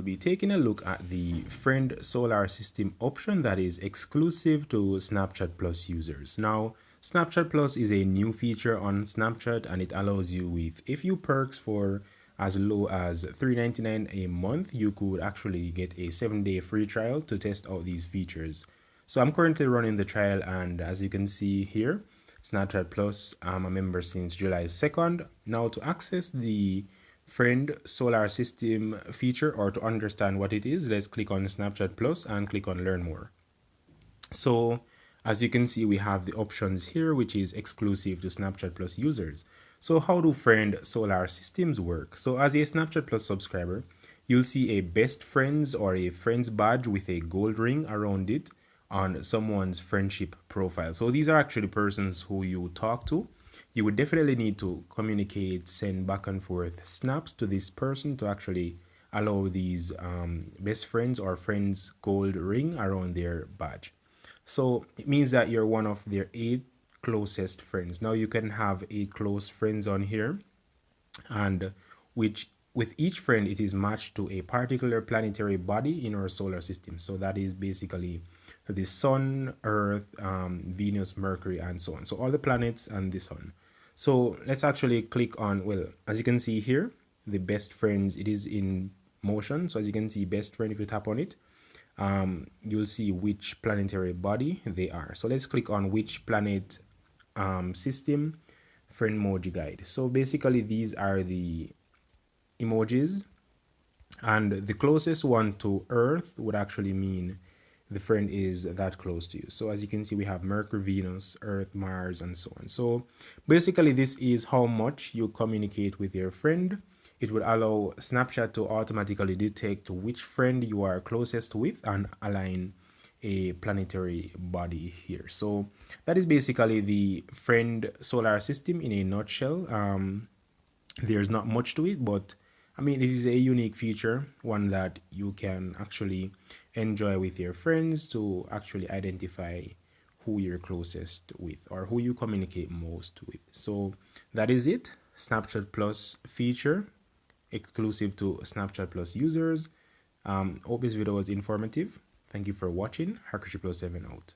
We'll be taking a look at the Friend Solar System option that is exclusive to Snapchat Plus users. Now, Snapchat Plus is a new feature on Snapchat and it allows you with a few perks for as low as $3.99 a month. You could actually get a 7-day free trial to test out these features. So I'm currently running the trial, and as you can see here, Snapchat Plus, I'm a member since July 2nd. Now, to access the Friend Solar System feature, or to understand what it is, let's click on Snapchat Plus and click on Learn More. So as you can see, we have the options here, which is exclusive to Snapchat Plus users. So how do Friend Solar Systems work? So as a Snapchat Plus subscriber, you'll see a best friends or a friends badge with a gold ring around it on someone's friendship profile. So these are actually persons who you talk to. You would definitely need to communicate, send back and forth snaps to this person to actually allow these best friends or friends gold ring around their badge. So it means that you're one of their 8 closest friends. Now you can have 8 close friends on here, and which with each friend it is matched to a particular planetary body in our solar system. So that is basically the sun, earth, Venus, Mercury, and so on. So all the planets and the sun. So let's actually click on, well, as you can see here, the best friends, it is in motion. So as you can see, best friend, if you tap on it, you'll see which planetary body they are. So let's click on which planet system friend emoji guide. So basically these are the emojis, and the closest one to Earth would actually mean the friend is that close to you. So as you can see, we have Mercury, Venus, Earth, Mars, and so on. So basically this is how much you communicate with your friend. It would allow Snapchat to automatically detect which friend you are closest with and align a planetary body here. So that is basically the Friend Solar System in a nutshell. There's not much to it, but I mean, it is a unique feature, one that you can actually enjoy with your friends to actually identify who you're closest with or who you communicate most with. So that is it. Snapchat Plus feature exclusive to Snapchat Plus users. Hope this video was informative. Thank you for watching. Hacker 7 out.